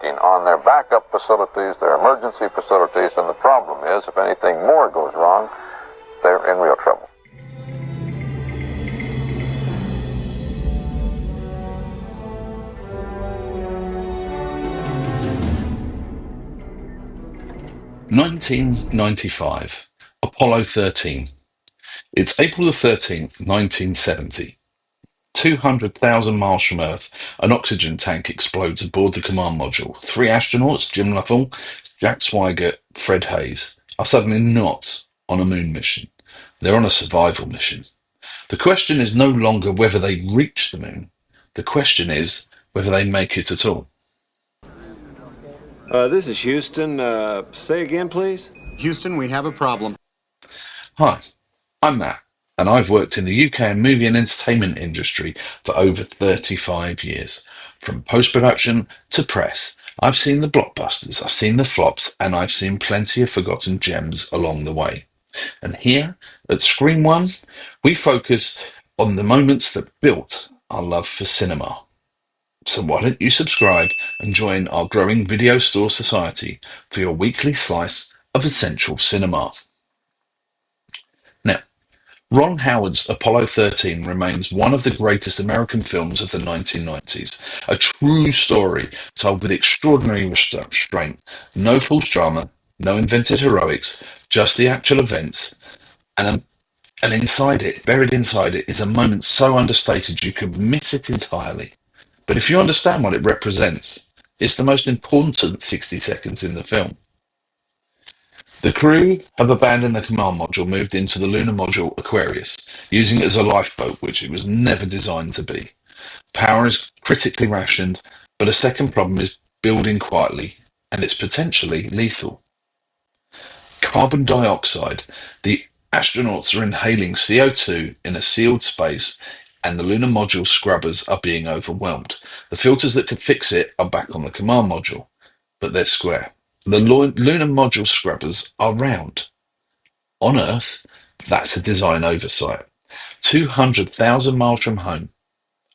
working on their backup facilities, their emergency facilities, and the problem is, if anything more goes wrong, they're in real trouble. (1995) Apollo 13. It's April the 13th, 1970. 200,000 miles from Earth, an oxygen tank explodes aboard the command module. 3 astronauts, Jim Lovell, Jack Swigert, Fred Haise, are suddenly not on a moon mission. They're on a survival mission. The question is no longer whether they reach the moon. The question is whether they make it at all. This is Houston. Say again, please. Houston, we have a problem. Hi, I'm Matt, and I've worked in the UK and movie and entertainment industry for over 35 years. From post-production to press, I've seen the blockbusters, I've seen the flops, and I've seen plenty of forgotten gems along the way. And here at Screen One, we focus on the moments that built our love for cinema. So why don't you subscribe and join our growing video store society for your weekly slice of essential cinema. Now, Ron Howard's Apollo 13 remains one of the greatest American films of the 1990s, a true story told with extraordinary restraint, no false drama, no invented heroics, just the actual events, and inside it, buried inside it, is a moment so understated you could miss it entirely. But if you understand what it represents, it's the most important 60 seconds in the film. The crew have abandoned the command module, moved into the lunar module Aquarius, using it as a lifeboat, which it was never designed to be. Power is critically rationed, but a second problem is building quietly, and it's potentially lethal. Carbon dioxide. The astronauts are inhaling CO2 in a sealed space, and the lunar module scrubbers are being overwhelmed. The filters that could fix it are back on the command module, but they're square. The lunar module scrubbers are round. On Earth, that's a design oversight. 200,000 miles from home,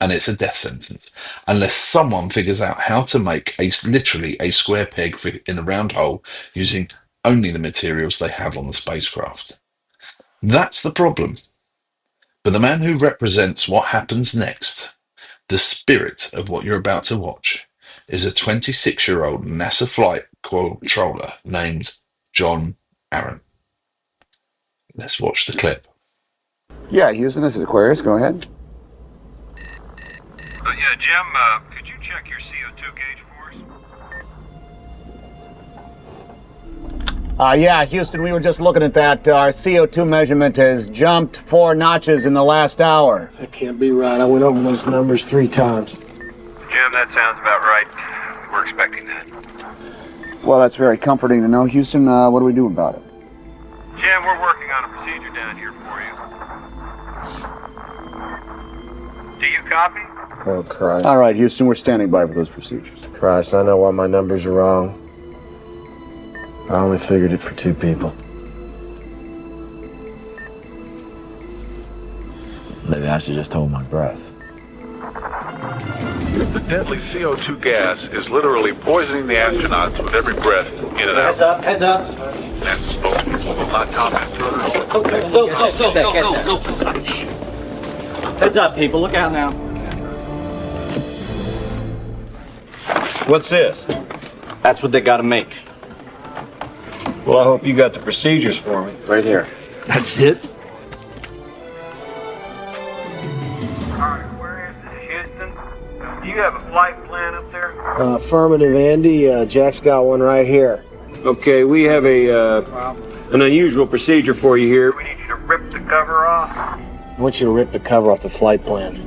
and it's a death sentence, unless someone figures out how to make literally a square peg fit in a round hole using only the materials they have on the spacecraft. That's the problem. But the man who represents what happens next, the spirit of what you're about to watch, is a 26-year-old NASA flight controller named John Aaron. Let's watch the clip. Yeah, Houston, this is Aquarius. Go ahead. Yeah, Jim, could you check your CO2 gauge for us? Yeah, Houston, we were just looking at that. Our CO2 measurement has jumped 4 notches in the last hour. That can't be right. I went over those numbers 3 times. Jim, that sounds about right. We're expecting that. Well, that's very comforting to know, Houston. What do we do about it? Jim, we're working on a procedure down here for you. Do you copy? Oh, Christ. All right, Houston, we're standing by for those procedures. Christ, I know why my numbers are wrong. I only figured it for 2 people. Maybe I should just hold my breath. The deadly CO2 gas is literally poisoning the astronauts with every breath in and out. Heads up. And spokespeople will not comment further. Go. Heads up, people. Look out now. What's this? That's what they gotta make. Well, I hope you got the procedures for me. Right here. That's it? Alright, Aquarius, this is Houston. Do you have a flight plan up there? Affirmative, Andy. Jack's got one right here. Okay, we have an unusual procedure for you here. We need you to rip the cover off. I want you to rip the cover off the flight plan.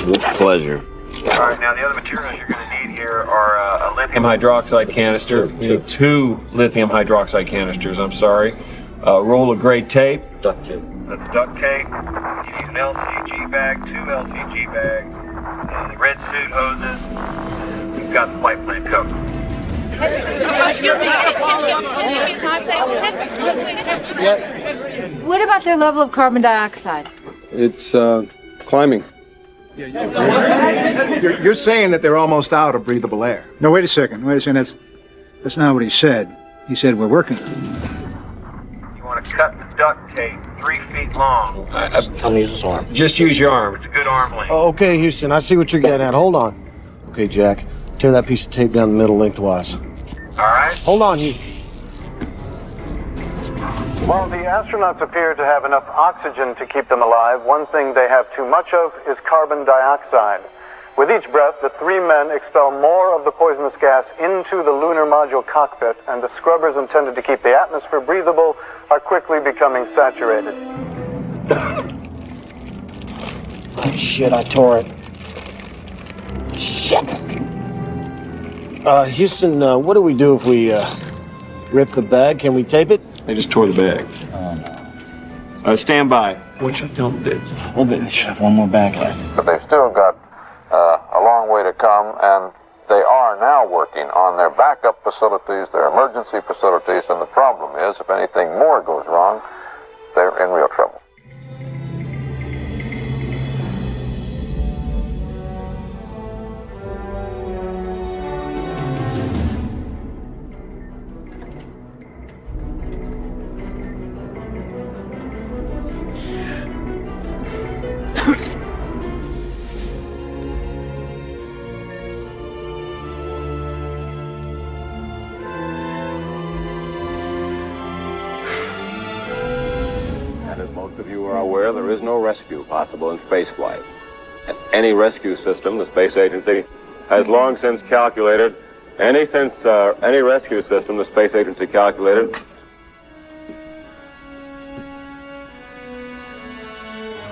With pleasure. Alright, now the other materials you're going to need here are a lithium Hydroxide canister. You need 2 lithium hydroxide canisters, I'm sorry. A roll of gray tape. Duct tape. That's duct tape. You need an LCG bag, 2 LCG bags, red suit hoses. We've got the flight plan covered. Yes. What about their level of carbon dioxide? It's climbing. You're saying that they're almost out of breathable air. No, wait a second. That's not what he said. He said we're working. You want to cut the duct tape 3 feet long. Tell me use this arm. Just use your arm. It's a good arm length. Okay, Houston, I see what you're getting at. Hold on. Okay, Jack, tear that piece of tape down the middle lengthwise. All right. Hold on, Houston. While the astronauts appear to have enough oxygen to keep them alive, one thing they have too much of is carbon dioxide. With each breath, the 3 men expel more of the poisonous gas into the lunar module cockpit, and the scrubbers intended to keep the atmosphere breathable are quickly becoming saturated. Oh, shit, I tore it. Shit. Houston, what do we do if we rip the bag? Can we tape it? They just tore the bag. Oh, no. Stand by. Which I don't do. Well, they should have one more bag left. But they've still got a long way to come, and they are now working on their backup facilities, their emergency facilities, and the problem is, if anything more goes wrong, they're in real trouble. As most of you are aware, there is no rescue possible in spaceflight. And any rescue system the space agency has long since calculated, any rescue system the space agency calculated.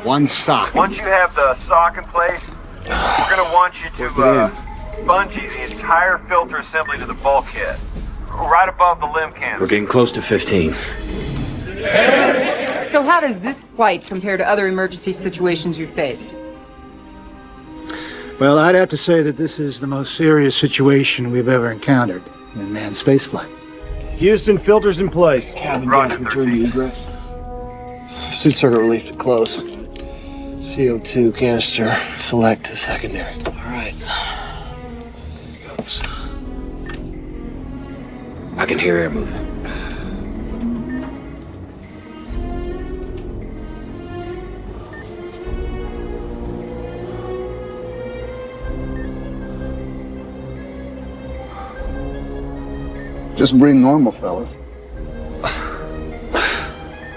One sock. Once you have the sock in place, we're going to want you to bungee the entire filter assembly to the bulkhead, right above the limb cannon. We're getting close to 15. So how does this flight compare to other emergency situations you've faced? Well, I'd have to say that this is the most serious situation we've ever encountered in manned spaceflight. Houston, filters in place. Cabin doors return to egress. Suit circuit relief to close. CO2 canister select to secondary. All right. Goes. I can hear air moving. Just breathe normal, fellas.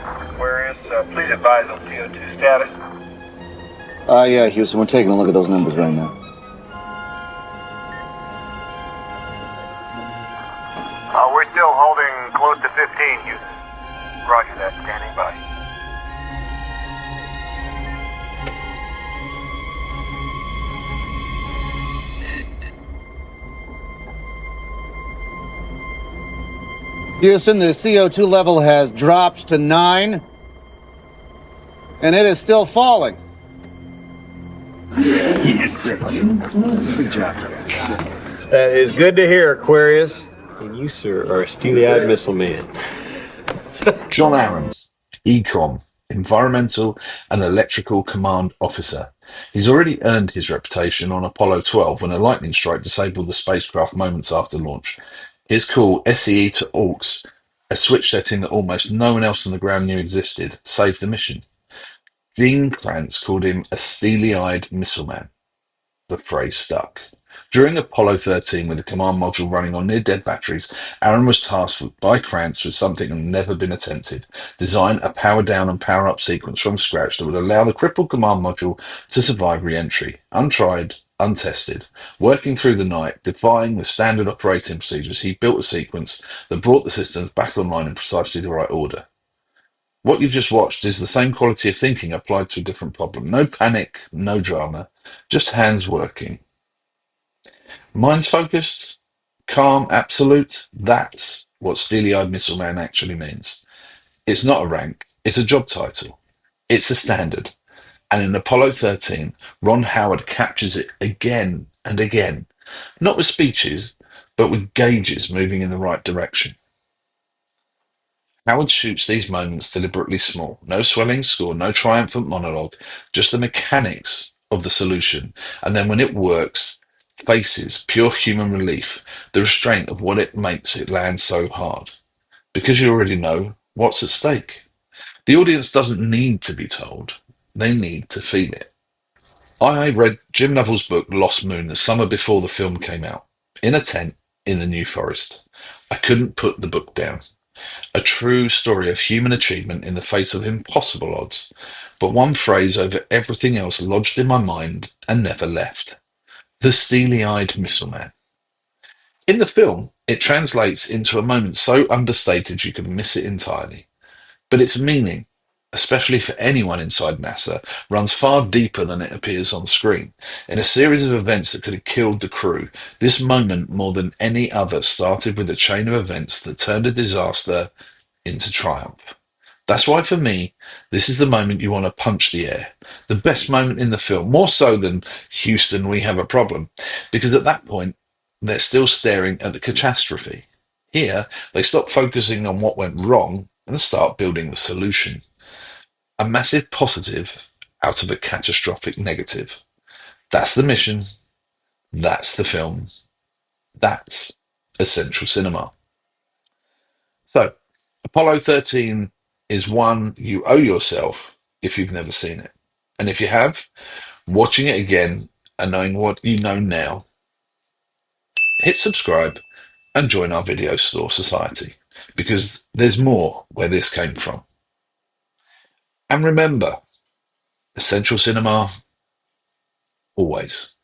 Aquarius, please advise on CO2 status. Yeah, Houston, we're taking a look at those numbers right now. We're still holding close to 15, Houston. Roger that, standing by. Houston, the CO2 level has dropped to 9, and it is still falling. Yes. Good job, guys. That is good to hear, Aquarius. And you, sir, are a steely-eyed missile man. John Aarons, Econ, Environmental and Electrical Command Officer. He's already earned his reputation on Apollo 12 when a lightning strike disabled the spacecraft moments after launch. His call, SCE to AUX, a switch setting that almost no one else on the ground knew existed, saved the mission. Gene Kranz called him a steely-eyed missileman. The phrase stuck. During Apollo 13, with the command module running on near-dead batteries, Aaron was tasked by Kranz with something that had never been attempted: design a power-down and power-up sequence from scratch that would allow the crippled command module to survive re-entry, untried, untested. Working through the night, defying the standard operating procedures, he built a sequence that brought the systems back online in precisely the right order. What you've just watched is the same quality of thinking applied to a different problem. No panic, no drama, just hands working. Minds focused, calm, absolute. That's what steely-eyed missileman actually means. It's not a rank, it's a job title. It's a standard. And in Apollo 13, Ron Howard captures it again and again, not with speeches, but with gauges moving in the right direction. Howard shoots these moments deliberately small. No swelling score, no triumphant monologue, just the mechanics of the solution, and then when it works, faces pure human relief, the restraint of what it makes it land so hard. Because you already know what's at stake. The audience doesn't need to be told, they need to feel it. I read Jim Lovell's book Lost Moon the summer before the film came out, in a tent in the New Forest. I couldn't put the book down. A true story of human achievement in the face of impossible odds, but one phrase over everything else lodged in my mind and never left. The steely-eyed Missileman. In the film, it translates into a moment so understated you can miss it entirely. But its meaning, especially for anyone inside NASA, runs far deeper than it appears on screen. In a series of events that could have killed the crew, this moment more than any other started with a chain of events that turned a disaster into triumph. That's why, for me, this is the moment you want to punch the air. The best moment in the film, more so than Houston, we have a problem, because at that point, they're still staring at the catastrophe. Here, they stop focusing on what went wrong and start building the solution. A massive positive out of a catastrophic negative. That's the mission. That's the film. That's essential cinema. So, Apollo 13 is one you owe yourself if you've never seen it. And if you have, watching it again and knowing what you know now, hit subscribe and join our Video Store Society, because there's more where this came from. And remember, essential cinema, always.